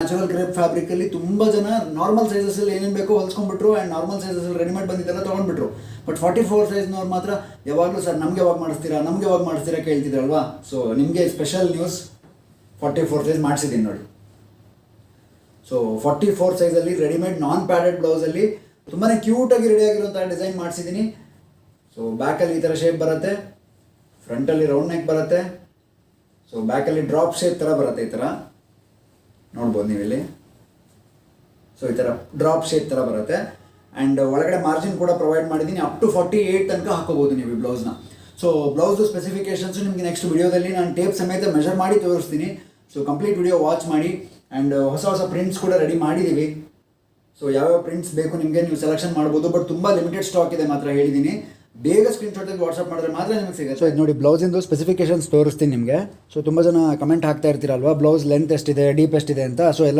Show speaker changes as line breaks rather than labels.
Natural crepe ಫ್ಯಾಬ್ರಿಕಲ್ಲಿ ತುಂಬ ಜನ normal ಸೈಜಸಲ್ಲಿ ಏನೇನು ಬೇಕೋ ಹೊಲ್ಸ್ಕೊಂಡ್ಬಿಟ್ರು ಆ್ಯಂಡ್ ನಾರ್ಮಲ್ ಸೈಜಸಲ್ಲಿ ರೆಡಿಮೇಡ್ ಬಂದಿದ್ದೆಲ್ಲ ತೊಗೊಂಡ್ಬಿಟ್ರು. ಬಟ್ 44 ಸೈಜ್ನವ್ರು ಮಾತ್ರ ಯಾವಾಗಲೂ ಸರ್ ನಮಗೆ ಯಾವಾಗ ಮಾಡಿಸ್ತೀರಾ ಕೇಳ್ತಿದ್ರಲ್ವಾ. ಸೊ ನಿಮಗೆ ಸ್ಪೆಷಲ್ ನ್ಯೂಸ್, 44 ಸೈಜ್ ಮಾಡಿಸಿದ್ದೀನಿ ನೋಡಿ. ಸೊ 44 ಸೈಜಲ್ಲಿ ರೆಡಿಮೇಡ್ ನಾನ್ ಪ್ಯಾಡೆಡ್ ಬ್ಲೌಸಲ್ಲಿ ತುಂಬಾ ಕ್ಯೂಟಾಗಿ ರೆಡಿಯಾಗಿರುವಂಥ ಡಿಸೈನ್ ಮಾಡಿಸಿದ್ದೀನಿ. ಸೊ ಬ್ಯಾಕಲ್ಲಿ ಈ ಥರ ಶೇಪ್ ಬರುತ್ತೆ, ಫ್ರಂಟಲ್ಲಿ ರೌಂಡ್ ನೆಕ್ ಬರುತ್ತೆ. ಸೊ ಬ್ಯಾಕಲ್ಲಿ ಡ್ರಾಪ್ ಶೇಪ್ ಥರ ಬರುತ್ತೆ, ಈ ಥರ ನೋಡ್ಬೋದು ನೀವು ಇಲ್ಲಿ. ಸೊ ಈ ಥರ ಡ್ರಾಪ್ ಶೇಪ್ ಥರ ಬರುತ್ತೆ ಆ್ಯಂಡ್ ಒಳಗಡೆ ಮಾರ್ಜಿನ್ ಕೂಡ ಪ್ರೊವೈಡ್ ಮಾಡಿದ್ದೀನಿ. ಅಪ್ ಟು 48 ತನಕ ಹಾಕೋಬೋದು ನೀವು ಈ ಬ್ಲೌಸ್ನ. ಸೊ ಬ್ಲೌಸು ಸ್ಪೆಸಿಫಿಕೇಷನ್ಸು ನಿಮಗೆ ನೆಕ್ಸ್ಟ್ ವಿಡಿಯೋದಲ್ಲಿ ನಾನು ಟೇಪ್ ಸಮೇತ ಮೆಷರ್ ಮಾಡಿ ತೋರಿಸ್ತೀನಿ. ಸೊ ಕಂಪ್ಲೀಟ್ ವಿಡಿಯೋ ವಾಚ್ ಮಾಡಿ. ಆ್ಯಂಡ್ ಹೊಸ ಪ್ರಿಂಟ್ಸ್ ಕೂಡ ರೆಡಿ ಮಾಡಿದ್ದೀವಿ. ಸೊ ಯಾವ್ಯಾವ ಪ್ರಿಂಟ್ಸ್ ಬೇಕು ನಿಮಗೆ ನೀವು ಸೆಲೆಕ್ಷನ್ ಮಾಡ್ಬೋದು. ಬಟ್ ತುಂಬ ಲಿಮಿಟೆಡ್ ಸ್ಟಾಕ್ ಇದೆ ಮಾತ್ರ ಹೇಳಿದ್ದೀನಿ. ಬೇಗ ಸ್ಕ್ರೀನ್ಶಾಟ್ ತೆಗೆದು ವಾಟ್ಸಪ್ ಮಾಡಿದ್ರೆ ಮಾತ್ರ ನಿಮಗೆ ಸಿಗುತ್ತೆ. ಸೊ ಇದು ನೋಡಿ ಬ್ಲೌಸಿಂದು ಸ್ಪೆಸಿಫಿಕೇಷನ್ಸ್ ತೋರಿಸ್ತೀನಿ ನಿಮಗೆ. ಸೊ ತುಂಬ ಜನ ಕಮೆಂಟ್ ಹಾಕ್ತಾ ಇರ್ತೀರಲ್ವಾ ಬ್ಲೌಸ್ ಲೆಂತ್ ಎಷ್ಟಿದೆ, ಡೀಪ್ ಎಷ್ಟಿದೆ ಅಂತ. ಸೊ ಎಲ್ಲ